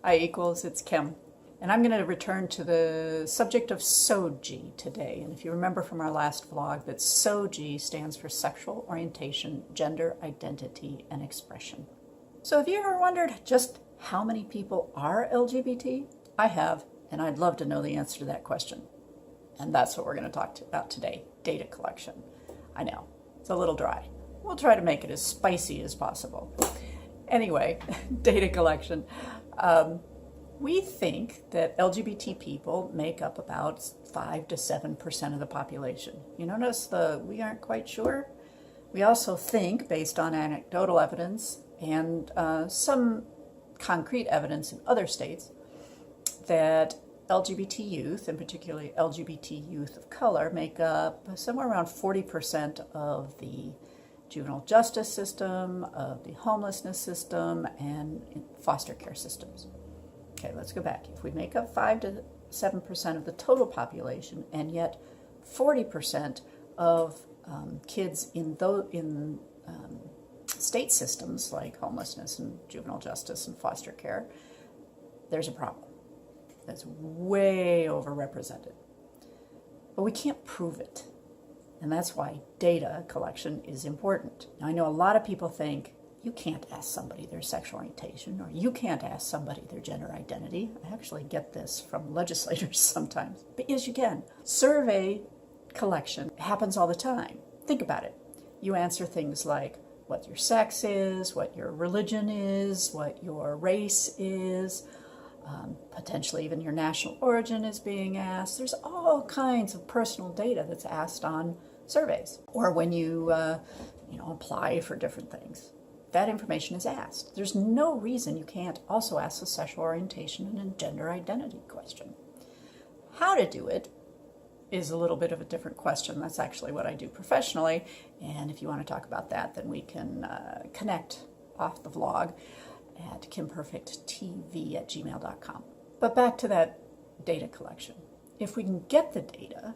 Hi equals, it's Kim. And I'm going to return to the subject of SOGIE today. And if you remember from our last vlog, that SOGIE stands for Sexual Orientation, Gender Identity, and Expression. So have you ever wondered just how many people are LGBT? I have, and I'd love to know the answer to that question. And that's what we're going to talk about today, data collection. I know, it's a little dry. We'll try to make it as spicy as possible. Anyway, data collection. We think that LGBT people make up about 5 to 7% of the population. You notice we aren't quite sure? We also think, based on anecdotal evidence and some concrete evidence in other states, that LGBT youth, and particularly LGBT youth of color, make up somewhere around 40% of the juvenile justice system, of the homelessness system, and foster care systems. Okay, let's go back. If we make up 5 to 7% of the total population, and yet 40% of kids in state systems like homelessness and juvenile justice and foster care, there's a problem. That's way overrepresented. But we can't prove it. And that's why data collection is important. Now, I know a lot of people think you can't ask somebody their sexual orientation, or you can't ask somebody their gender identity. I actually get this from legislators sometimes. But yes, you can. Survey collection happens all the time. Think about it. You answer things like what your sex is, what your religion is, what your race is, potentially even your national origin is being asked. There's all kinds of personal data that's asked on surveys, or when you apply for different things. That information is asked. There's no reason you can't also ask a sexual orientation and a gender identity question. How to do it is a little bit of a different question. That's actually what I do professionally, and if you want to talk about that, then we can connect off the vlog at kimperfecttv@gmail.com. But back to that data collection. If we can get the data,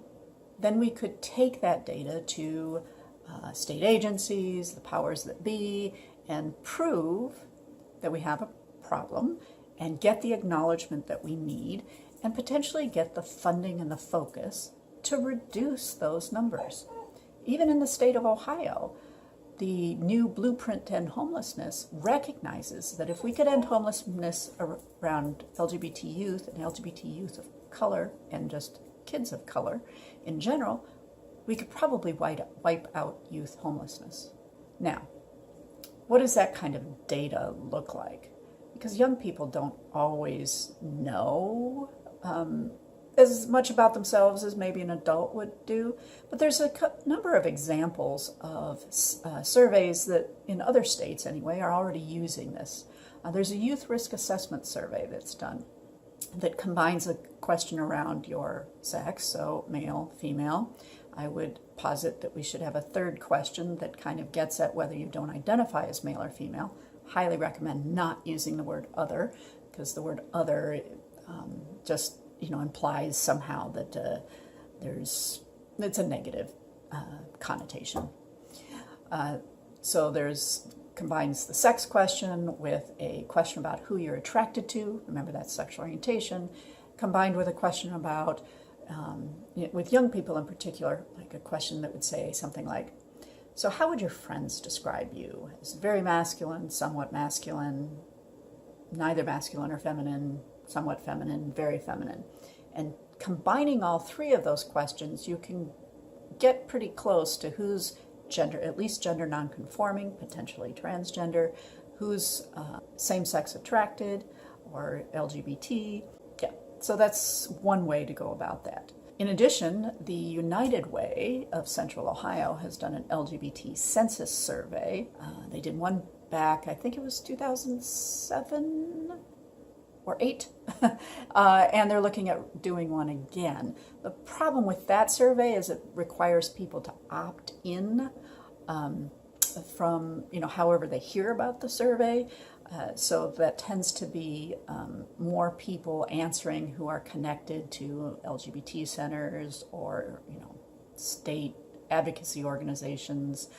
then we could take that data to state agencies, the powers that be, and prove that we have a problem and get the acknowledgement that we need and potentially get the funding and the focus to reduce those numbers. Even in the state of Ohio, the new Blueprint to End Homelessness recognizes that if we could end homelessness around LGBT youth and LGBT youth of color and just kids of color in general, we could probably wipe out youth homelessness. Now, what does that kind of data look like? Because young people don't always know as much about themselves as maybe an adult would do, but there's a number of examples of surveys that, in other states anyway, are already using this. There's a youth risk assessment survey that's done that combines a question around your sex, so male, female. I would posit that we should have a third question that kind of gets at whether you don't identify as male or female. Highly recommend not using the word other, because the word other just implies somehow that it's a negative connotation. So combines the sex question with a question about who you're attracted to. Remember, that's sexual orientation, combined with a question about, with young people in particular, like a question that would say something like, so how would your friends describe you? As very masculine, somewhat masculine, neither masculine or feminine, somewhat feminine, very feminine. And combining all three of those questions, you can get pretty close to who's gender, at least gender nonconforming, potentially transgender, who's same-sex attracted or LGBT. Yeah, so that's one way to go about that. In addition, the United Way of Central Ohio has done an LGBT census survey. They did one back, I think it was 2007 or 8, and they're looking at doing one again. The problem with that survey is it requires people to opt in from, however they hear about the survey. So that tends to be more people answering who are connected to LGBT centers or, state advocacy organizations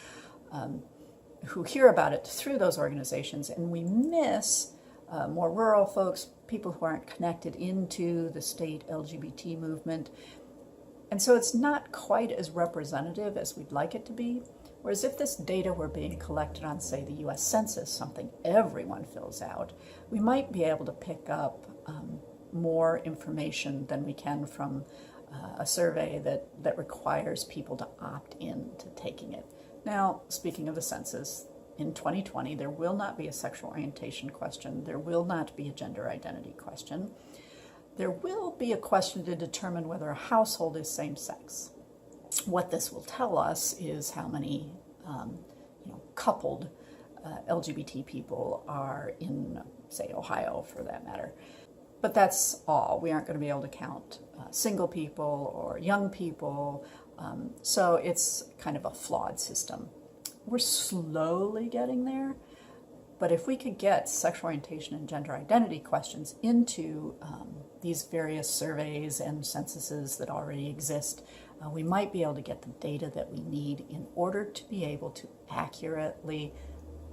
who hear about it through those organizations, and we miss more rural folks, people who aren't connected into the state LGBT movement. And so it's not quite as representative as we'd like it to be. Whereas if this data were being collected on, say, the US Census, something everyone fills out, we might be able to pick up more information than we can from a survey that requires people to opt in to taking it. Now, speaking of the census, in 2020, there will not be a sexual orientation question. There will not be a gender identity question. There will be a question to determine whether a household is same-sex. What this will tell us is how many coupled LGBT people are in, say, Ohio, for that matter. But that's all. We aren't going to be able to count single people or young people. So it's kind of a flawed system. We're slowly getting there. But if we could get sexual orientation and gender identity questions into these various surveys and censuses that already exist, we might be able to get the data that we need in order to be able to accurately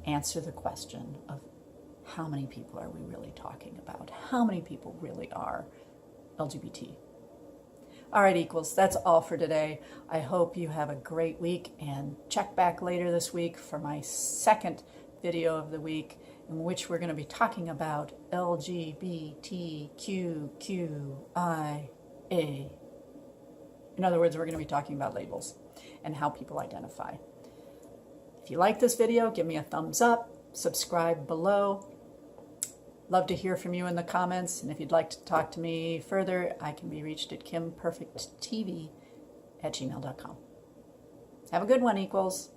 answer the question of how many people are we really talking about? How many people really are LGBT? All right, equals, that's all for today. I hope you have a great week, and check back later this week for my second video of the week, in which we're going to be talking about LGBTQQIA. In other words, we're going to be talking about labels and how people identify. If you like this video, give me a thumbs up, subscribe below. Love to hear from you in the comments, and if you'd like to talk to me further, I can be reached at kimperfecttv@gmail.com. Have a good one, equals.